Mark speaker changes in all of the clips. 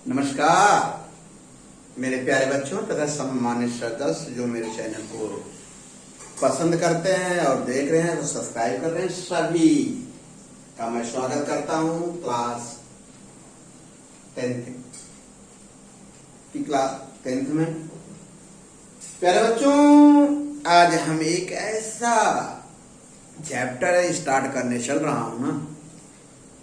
Speaker 1: नमस्कार मेरे प्यारे बच्चों तथा सम्मानित सदस्य जो मेरे चैनल को पसंद करते हैं और देख रहे हैं, वो सब्सक्राइब कर रहे हैं, सभी का मैं स्वागत करता हूं क्लास 10th की क्लास 10th में। प्यारे बच्चों, आज हम एक ऐसा चैप्टर स्टार्ट करने चल रहा हूं ना,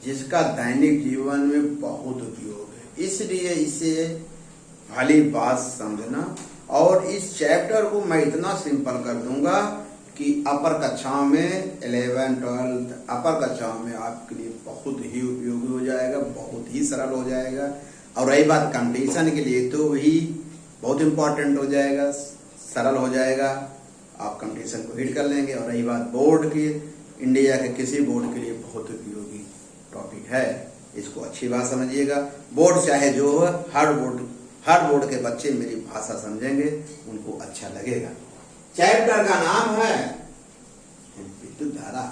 Speaker 1: जिसका दैनिक जीवन में बहुत उपयोग है। इसलिए इसे भली बात समझना, और इस चैप्टर को मैं इतना सिंपल कर दूंगा कि अपर कक्षाओं में 11, 12 अपर कक्षाओं में आपके लिए बहुत ही उपयोगी हो जाएगा, बहुत ही सरल हो जाएगा। और रही बात कंपटीशन के लिए, तो वही बहुत इंपॉर्टेंट हो जाएगा, सरल हो जाएगा, आप कंपटीशन को हिट कर लेंगे। और रही बात बोर्ड की, इंडिया के किसी बोर्ड के लिए बहुत उपयोगी टॉपिक है, इसको अच्छी बात समझिएगा। बोर्ड चाहे जो हो, हर बोर्ड के बच्चे मेरी भाषा समझेंगे, उनको अच्छा लगेगा। चैप्टर का नाम है विद्युत धारा,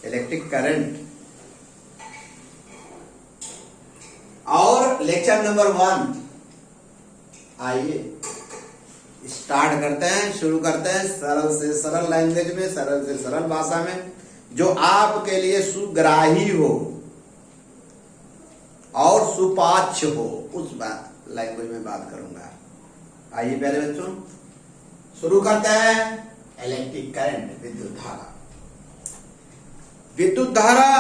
Speaker 1: इलेक्ट्रिक करंट, और लेक्चर नंबर 1। आइए स्टार्ट करते हैं, शुरू करते हैं सरल से सरल लैंग्वेज में, सरल से सरल भाषा में, जो आपके लिए सुग्राही हो और सुपाच्य हो, उस लैंग्वेज में बात करूंगा। आइए प्यारे बच्चों, शुरू करते हैं। इलेक्ट्रिक करंट, विद्युत धारा। विद्युत धारा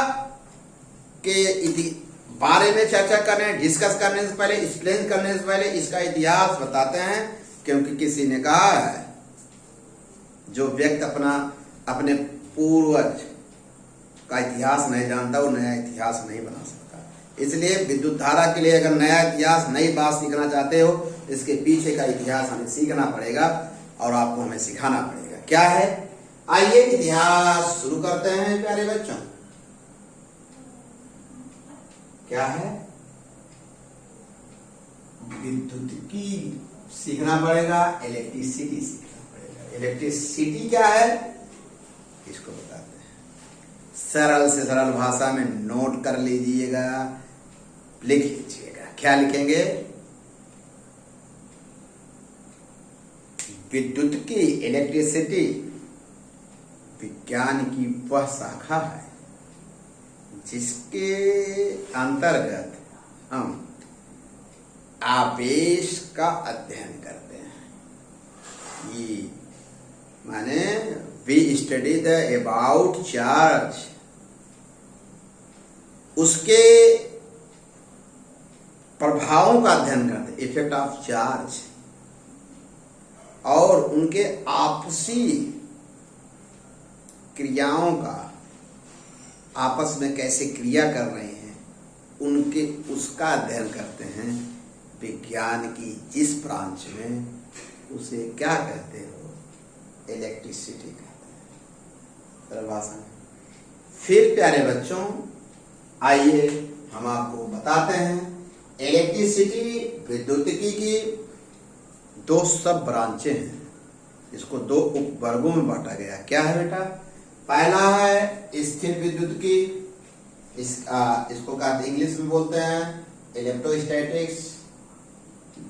Speaker 1: के बारे में चर्चा करने, डिस्कस करने से पहले, एक्सप्लेन करने से पहले इसका इतिहास बताते हैं, क्योंकि किसी ने कहा है जो व्यक्ति अपने पूर्वज का इतिहास नहीं जानता, वो नया इतिहास नहीं बना सकता। इसलिए विद्युत धारा के लिए अगर नया इतिहास, नई बात सीखना चाहते हो, इसके पीछे का इतिहास हमें सीखना पड़ेगा और आपको हमें सिखाना पड़ेगा। क्या है, आइए इतिहास शुरू करते हैं प्यारे बच्चों। क्या है, विद्युत की सीखना पड़ेगा, इलेक्ट्रिसिटी सीखना पड़ेगा। इलेक्ट्रिसिटी क्या है, इसको बताते हैं सरल से सरल भाषा में। नोट कर लीजिएगा, लिख लीजिएगा। क्या लिखेंगे, विद्युत की, इलेक्ट्रिसिटी विज्ञान की वह शाखा है जिसके अंतर्गत हम आवेश का अध्ययन करते हैं। ये माने we study the about charge, उसके प्रभावों का अध्ययन करते हैं, इफेक्ट ऑफ चार्ज, और उनके आपसी क्रियाओं का, आपस में कैसे क्रिया कर रहे हैं, उसका अध्ययन करते हैं। विज्ञान की जिस ब्रांच में, उसे क्या कहते हो, इलेक्ट्रिसिटी कहते हैं सरल भाषा में। फिर प्यारे बच्चों, आइए हम आपको बताते हैं इलेक्ट्रिसिटी, विद्युतिकी की दो सब ब्रांचें हैं। इसको दो उपवर्गों में बांटा गया। क्या है बेटा, पहला है स्थिर विद्युतिकी, इसको कहते इंग्लिश में बोलते हैं इलेक्ट्रोस्टैटिक्स।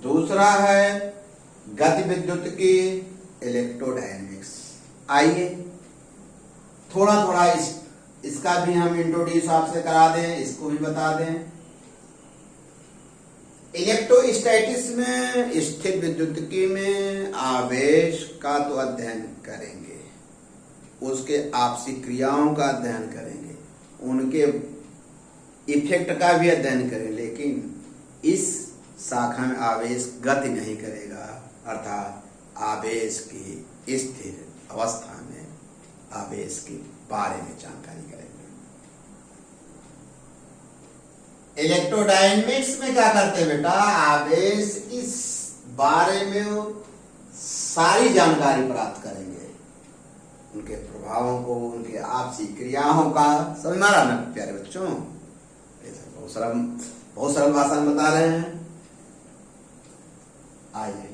Speaker 1: दूसरा है गति विद्युतिकी, इलेक्ट्रोडायनेमिक्स। आइए थोड़ा थोड़ा इसका भी हम इंट्रोड्यूस आपसे करा दें, इसको भी बता दें। इलेक्ट्रोस्टैटिक्स में, स्थिर विद्युतिकी में आवेश का तो अध्ययन करेंगे, उसके आपसी क्रियाओं का अध्ययन करेंगे, उनके इफेक्ट का भी अध्ययन करेंगे। लेकिन इस शाखा में आवेश गति नहीं करेगा, अर्थात आवेश की स्थिर अवस्था में आवेश के बारे में जानकारी करेंगे। इलेक्ट्रोडायनेमिक्स में क्या करते हैं बेटा, आवेश इस बारे में सारी जानकारी प्राप्त करेंगे, उनके प्रभावों को, उनके आपसी क्रियाओं का। समझ में आ रहा ना प्यारे बच्चों, बहुत सरल भाषा में बता रहे हैं। आइए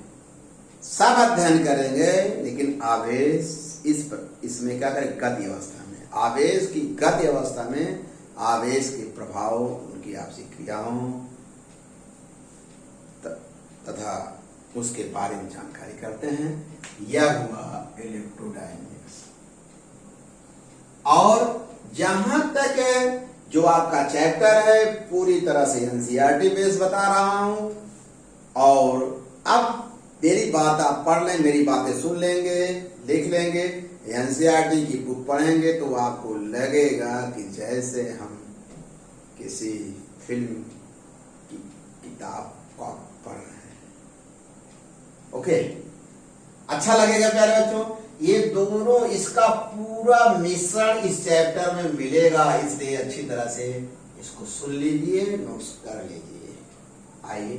Speaker 1: सब अध्ययन करेंगे, लेकिन आवेश इसमें क्या करें, गति अवस्था में, आवेश की गति अवस्था में आवेश के प्रभाव, उनकी आपसी क्रियाओं तथा उसके बारे में जानकारी करते हैं। यह हुआ इलेक्ट्रोडायनेमिक्स। और जहां तक जो आपका चैप्टर है पूरी तरह से एनसीईआरटी बेस बता रहा हूं, और अब मेरी बात आप पढ़ लें, मेरी बातें सुन लेंगे, लिख लेंगे, एनसीईआरटी की बुक पढ़ेंगे तो आपको लगेगा कि जैसे हम किसी फिल्म की किताब को पढ़ रहे हैं। ओके, अच्छा लगेगा प्यारे बच्चों। ये दोनों, इसका पूरा मिश्रण इस चैप्टर में मिलेगा, इसलिए अच्छी तरह से इसको सुन लीजिए, नोट्स कर लीजिए। आइए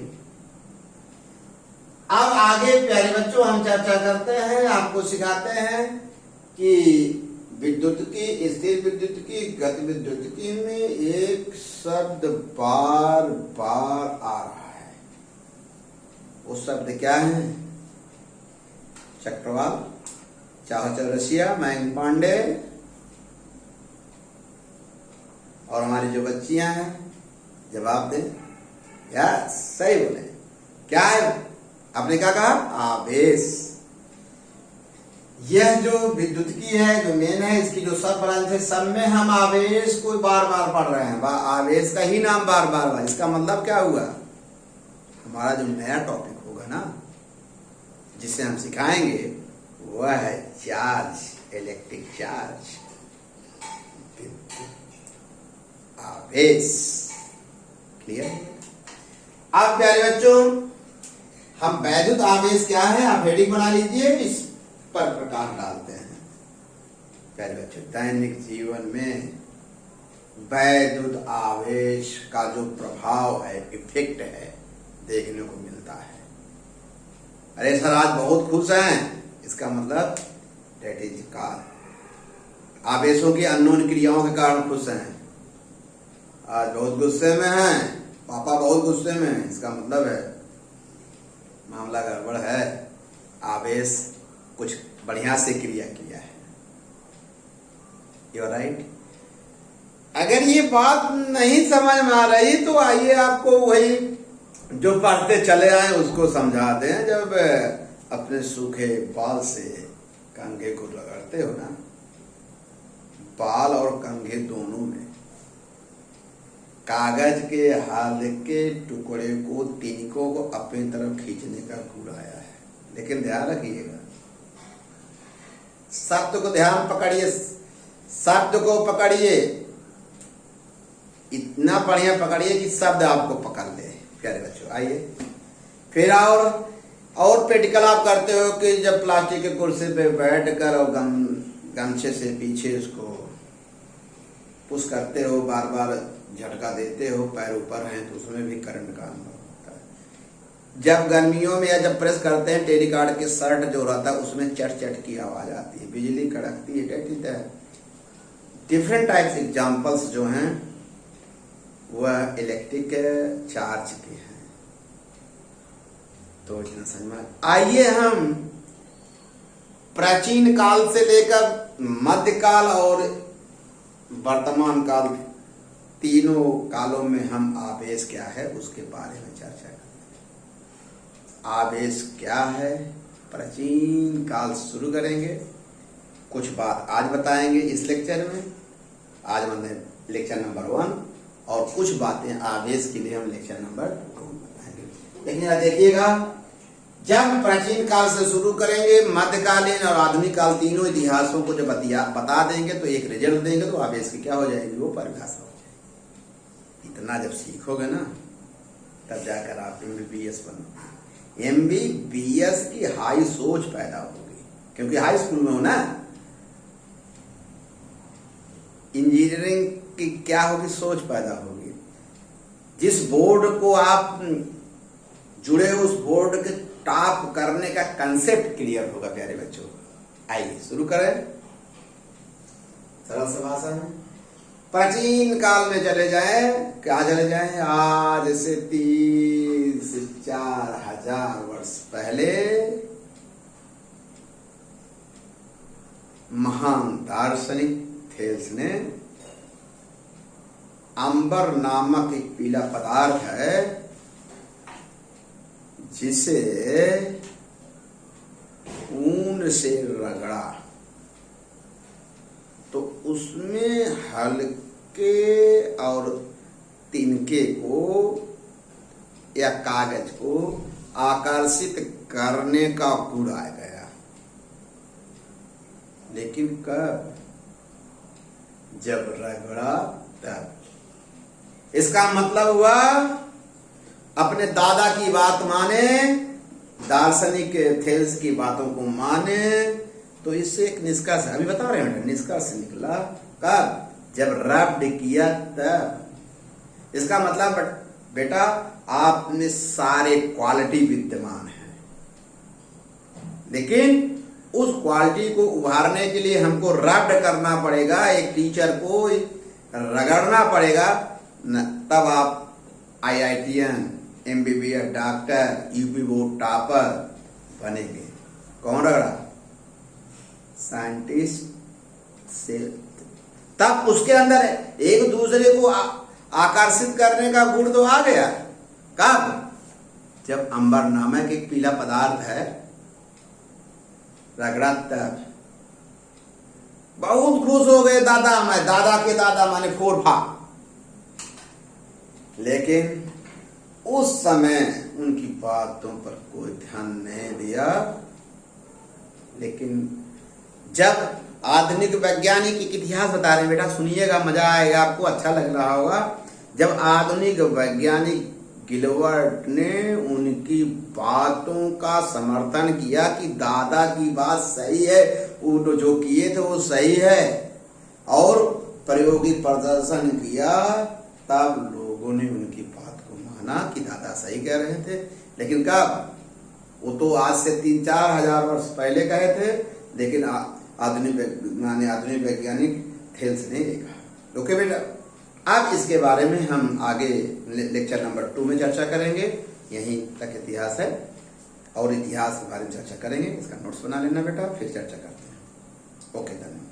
Speaker 1: अब आगे प्यारे बच्चों हम चर्चा करते हैं, आपको सिखाते हैं कि विद्युत की, स्थिर विद्युत की, गति विद्युत की में एक शब्द बार बार आ रहा है। वो शब्द क्या है? चक्रवात, चाहो चौरसिया, मैंग पांडे, और हमारी जो बच्चियां हैं जवाब दें। यस, सही बोले। क्या है? आपने क्या कहा? आवेश। यह जो विद्युत की है, जो मेन है, इसकी जो सब ब्रांच है, सब में हम आवेश को बार बार पढ़ रहे हैं। आवेश का ही नाम बार बार। इसका मतलब क्या हुआ? हमारा जो नया टॉपिक होगा ना, जिसे हम सिखाएंगे, वह है चार्ज, इलेक्ट्रिक चार्ज, आवेश। क्लियर? अब प्यारे बच्चों, हम वैद्युत आवेश क्या है आप हेडिंग बना लीजिए, इस पर प्रकाश डालते हैं। प्यारे बच्चों, दैनिक जीवन में वैद्युत आवेश का जो प्रभाव है, इफेक्ट है, देखने को मिलता है। अरे सर आज बहुत खुश हैं, इसका मतलब डेट इज कार, आवेशों की अननोन क्रियाओं के कारण खुश हैं। आज बहुत गुस्से में हैं, पापा बहुत गुस्से में हैं, इसका मतलब है मामला गड़बड़ है, आवेश कुछ बढ़िया से क्रिया किया है। You are right. अगर ये बात नहीं समझ में आ रही तो आइए आपको वही जो पढ़ते चले आए उसको समझा दें। जब अपने सूखे बाल से कंघे को रगड़ते हो ना, बाल और कंघे दोनों में कागज के हल्के टुकड़े को, तिनकों को अपनी तरफ खींचने का गुण आया है। लेकिन ध्यान रखिएगा, शब्द को ध्यान पकड़िए, शब्द को पकड़िए, इतना बढ़िया पकड़िए कि शब्द आपको पकड़ ले। प्यारे बच्चों आइए फिर, और प्रैक्टिकल आप करते हो कि जब प्लास्टिक के कुर्सी पे बैठकर और गमछे से पीछे उसको पुश करते हो, बार बार झटका देते हो, पैर ऊपर हैं तो उसमें भी करंट का अनुभव होता है। जब गर्मियों में या जब प्रेस करते हैं टेलीकार्ड के शर्ट जो रहता है उसमें चट चट की आवाज आती है, बिजली कड़कती है, कहते हैं। डिफरेंट टाइप्स एग्जाम्पल्स जो हैं वह इलेक्ट्रिक चार्ज के हैं। तो इतना समझ में। आइए हम प्राचीन काल से लेकर मध्यकाल और वर्तमान काल, तीनों कालों में हम आवेश क्या है उसके बारे में चर्चा करते हैं। आवेश क्या है, प्राचीन काल से शुरू करेंगे, कुछ बात आज बताएंगे इस लेक्चर में, आज मतलब लेक्चर नंबर 1, और कुछ बातें आवेश के लिए हम लेक्चर नंबर 2 बताएंगे। लेकिन यहाँ देखिएगा, जब प्राचीन काल से शुरू करेंगे, मध्यकालीन और आधुनिक काल तीनों इतिहासों को जब बता देंगे तो एक रिजल्ट देंगे, तो आवेश की क्या हो जाएगी, वो परिभाषा हो जाएगी। इतना जब सीखोगे ना तब जाकर आप MBBS बनोगे। MBBS की हाई सोच पैदा होगी, क्योंकि हाई स्कूल में हो ना। इंजीनियरिंग की क्या होगी, सोच पैदा होगी। जिस बोर्ड को आप जुड़े हो उस बोर्ड के टॉप करने का कंसेप्ट क्लियर होगा। प्यारे बच्चों आइए शुरू करें सरल सा भाषा में। प्राचीन काल में चले जाएं, क्या चले जाएं, आज से 3 से 4 हजार वर्ष पहले महान दार्शनिक थेल्स ने अंबर नामक एक पीला पदार्थ है जिसे ऊन से रगड़ा तो उसमें हल्के और तिनके को या कागज को आकर्षित करने का गुण आ गया। लेकिन कब? जब रगड़ा तब। इसका मतलब हुआ अपने दादा की बात माने, दार्शनिक थेल्स की बातों को माने, तो इससे एक निष्कर्ष, अभी बता रहे हैं, निष्कर्ष निकला कब? जब रब्ड किया तब। इसका मतलब बेटा आप में सारे क्वालिटी विद्यमान है, लेकिन उस क्वालिटी को उभारने के लिए हमको रब्ड करना पड़ेगा, एक टीचर को रगड़ना पड़ेगा, तब आप IITian, MBBS doctor, UP board topper बनेंगे। कौन रगड़ा? साइंटिस्ट से। तब उसके अंदर एक दूसरे को आकर्षित करने का गुण तो आ गया। कब? जब अंबर नामक एक पीला पदार्थ है, रगड़ा तब। बहुत खुश हो गए दादा, मैं दादा के दादा माने फोरफा। लेकिन उस समय उनकी बातों पर कोई ध्यान नहीं दिया। लेकिन जब आधुनिक वैज्ञानिक एक इतिहास बता रहे हैं बेटा, सुनिएगा, मजा आएगा आपको, अच्छा लग रहा होगा। जब आधुनिक वैज्ञानिक गिलबर्ट ने उनकी बातों का समर्थन किया कि दादा की बात सही है, वो जो किए थे वो सही है, और प्रायोगिक प्रदर्शन किया, तब लोगों ने उनकी बात को माना कि दादा सही कह रहे थे। लेकिन कब? वो तो आज से 3-4 हजार वर्ष पहले कहे थे, लेकिन आधुनिक वैज्ञानिक थेल्स ने देखा। ओके बेटा, अब इसके बारे में हम आगे लेक्चर नंबर 2 में चर्चा करेंगे। यहीं तक इतिहास है, और इतिहास के बारे में चर्चा करेंगे। इसका नोट्स बना लेना बेटा, फिर चर्चा करते हैं। ओके, धन्यवाद।